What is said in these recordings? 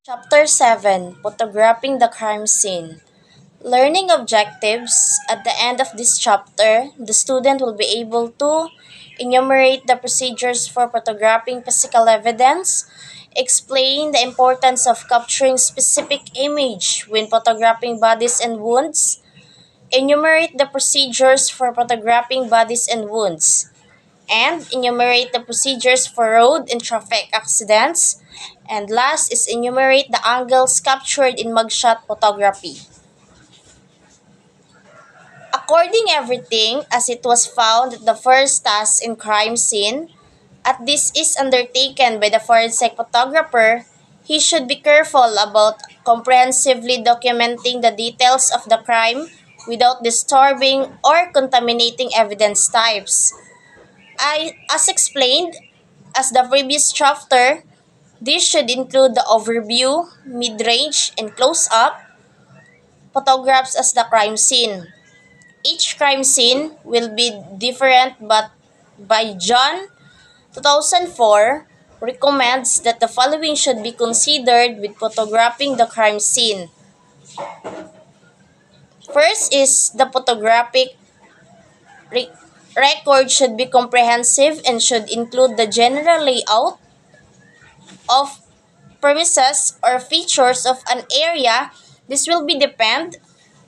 Chapter 7, Photographing the Crime Scene. Learning objectives. At the end of this chapter, the student will be able to enumerate the procedures for photographing physical evidence, explain the importance of capturing specific image when photographing bodies and wounds, enumerate the procedures for photographing bodies and wounds, and enumerate the procedures for road and traffic accidents, and last is enumerate the angles captured in mugshot photography. According everything as it was found at the first task in crime scene, as this is undertaken by the forensic photographer, he should be careful about comprehensively documenting the details of the crime without disturbing or contaminating evidence types. As explained, as the previous chapter, this should include the overview, mid-range, and close-up photographs as the crime scene. Each crime scene will be different, but by John 2004 recommends that the following should be considered with photographing the crime scene. First is the photographic re- record should be comprehensive and should include the general layout of premises or features of an area. This will be depend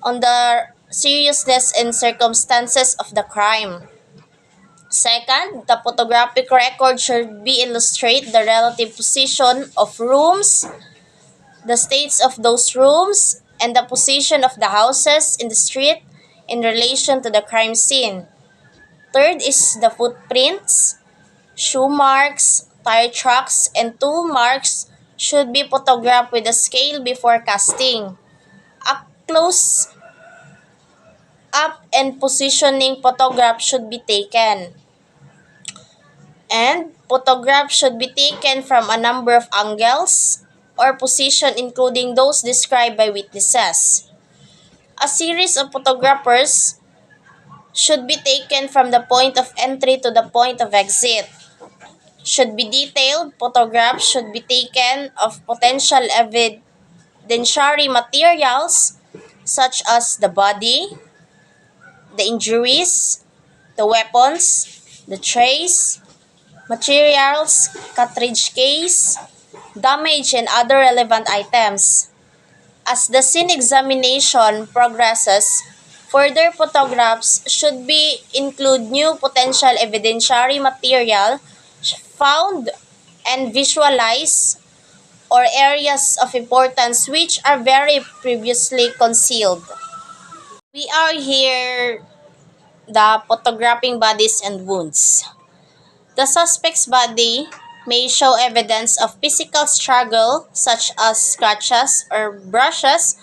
on the seriousness and circumstances of the crime. Second, the photographic record should be illustrate the relative position of rooms, the states of those rooms, and the position of the houses in the street in relation to the crime scene. Third is the footprints, shoe marks, tire tracks, and tool marks should be photographed with a scale before casting. A close up and positioning photograph should be taken. And photographs should be taken from a number of angles or position including those described by witnesses. A series of photographers should be taken from the point of entry to the point of exit. Should be detailed. Photographs should be taken of potential evidentiary materials such as the body, the injuries, the weapons, the trace, materials, cartridge case, damage, and other relevant items. As the scene examination progresses, further photographs should be include new potential evidentiary material found and visualize or areas of importance which are very previously concealed. We are here the photographing bodies and wounds. The suspect's body may show evidence of physical struggle such as scratches or brushes,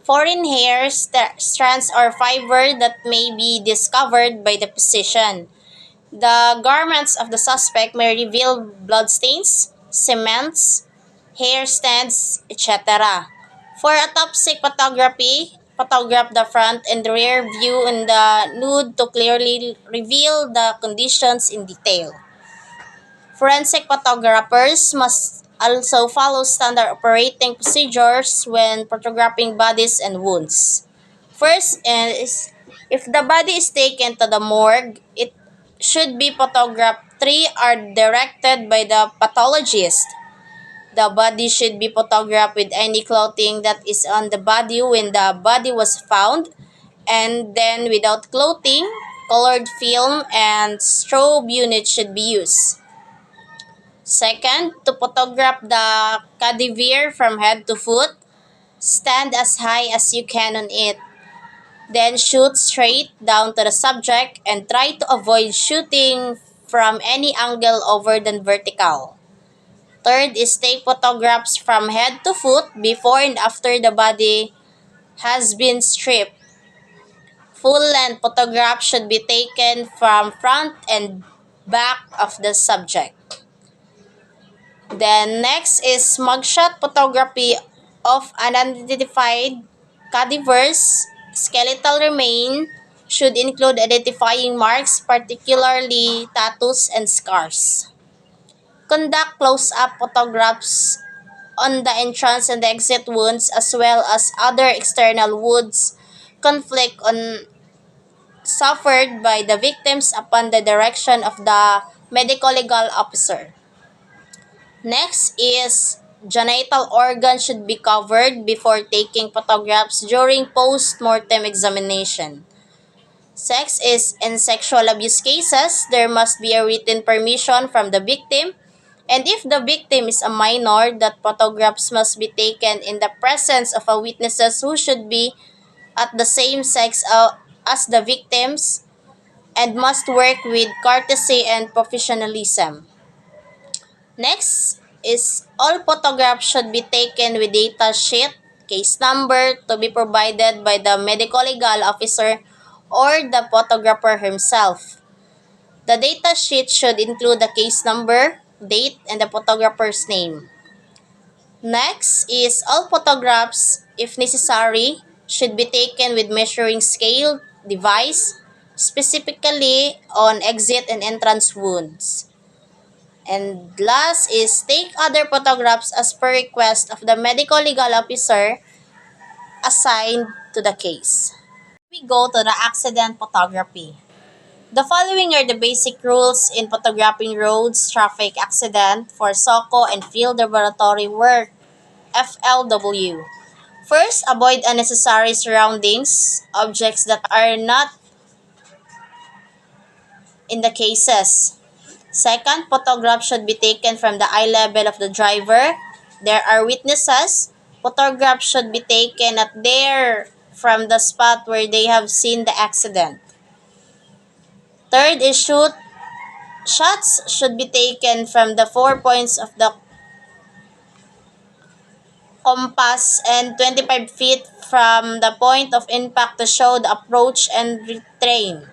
foreign hair, strands or fiber that may be discovered by the physician. The garments of the suspect may reveal bloodstains, cements, hair stands, etc. For autopsy photography, photograph the front and rear view in the nude to clearly reveal the conditions in detail. Forensic photographers must also follow standard operating procedures when photographing bodies and wounds. First is if the body is taken to the morgue, it should be photographed. Three are directed by the pathologist. The body should be photographed with any clothing that is on the body when the body was found, and then without clothing, colored film and strobe unit should be used. Second, to photograph the cadaver from head to foot, stand as high as you can on it. Then shoot straight down to the subject and try to avoid shooting from any angle other than vertical. Third is take photographs from head to foot before and after the body has been stripped. Full-length photographs should be taken from front and back of the subject. Then next is mugshot photography of unidentified cadavers. Skeletal remain should include identifying marks, particularly tattoos and scars. Conduct close-up photographs on the entrance and the exit wounds as well as other external wounds conflict on suffered by the victims upon the direction of the medical legal officer. Next is genital organs should be covered before taking photographs during post-mortem examination. Sex is in sexual abuse cases, there must be a written permission from the victim, and if the victim is a minor, that photographs must be taken in the presence of a witnesses who should be at the same sex as the victims and must work with courtesy and professionalism. Next is all photographs should be taken with data sheet, case number to be provided by the medical legal officer or the photographer himself. The data sheet should include the case number, date, and the photographer's name. Next is all photographs, if necessary, should be taken with measuring scale device, specifically on exit and entrance wounds. And last is take other photographs as per request of the medical legal officer assigned to the case. We go to the accident photography. The following are the basic rules in photographing roads traffic accident for SOCO and field laboratory work FLW. First, avoid unnecessary surroundings, objects that are not in the cases. Second, photographs should be taken from the eye level of the driver. There are witnesses. Photographs should be taken at there from the spot where they have seen the accident. Third is shots should be taken from the 4 points of the compass and 25 feet from the point of impact to show the approach and retrain.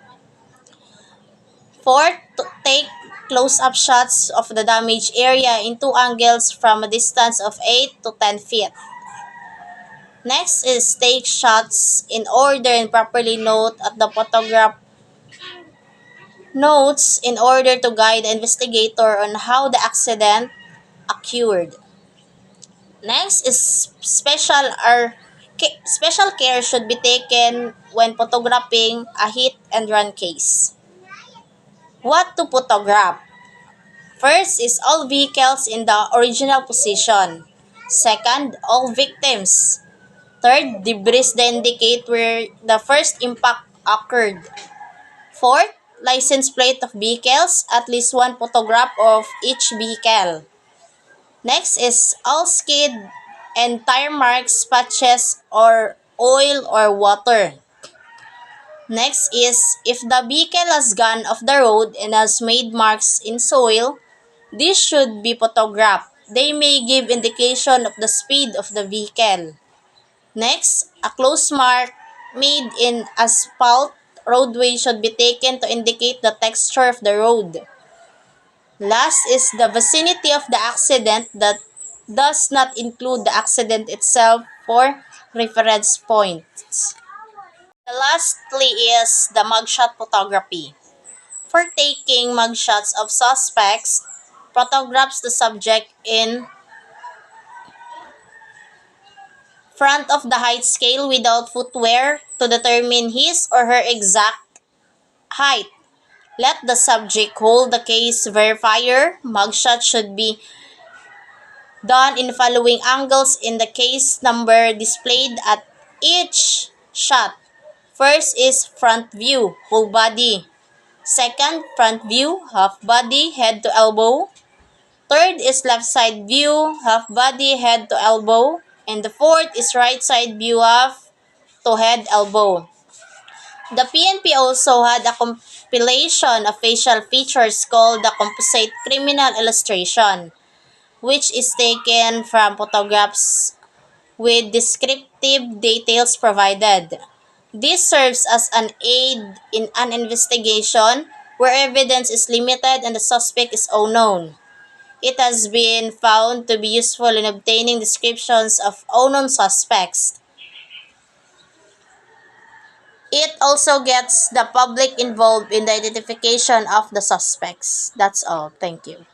Fourth, to take close-up shots of the damaged area in two angles from a distance of 8 to 10 feet. Next is take shots in order and properly note at the photograph notes in order to guide the investigator on how the accident occurred. Next is special care should be taken when photographing a hit and run case. What to photograph? First is all vehicles in the original position. Second, all victims. Third, debris that indicate where the first impact occurred. Fourth, license plate of vehicles, at least one photograph of each vehicle. Next is all skid and tire marks, patches, or oil or water. Next is if the vehicle has gone off the road and has made marks in soil, this should be photographed. They may give indication of the speed of the vehicle. Next, a close mark made in asphalt roadway should be taken to indicate the texture of the road. Last is the vicinity of the accident that does not include the accident itself for reference points. Lastly is the mugshot photography. For taking mugshots of suspects, photographs the subject in front of the height scale without footwear to determine his or her exact height. Let the subject hold the case verifier. Mugshot should be done in following angles in the case number displayed at each shot. First is front view, whole body. Second, front view, half body, head to elbow. Third is left side view, half body, head to elbow. And the fourth is right side view, half to head elbow. The PNP also had a compilation of facial features called the Composite Criminal Illustration, which is taken from photographs with descriptive details provided. This serves as an aid in an investigation where evidence is limited and the suspect is unknown. It has been found to be useful in obtaining descriptions of unknown suspects. It also gets the public involved in the identification of the suspects. That's all. Thank you.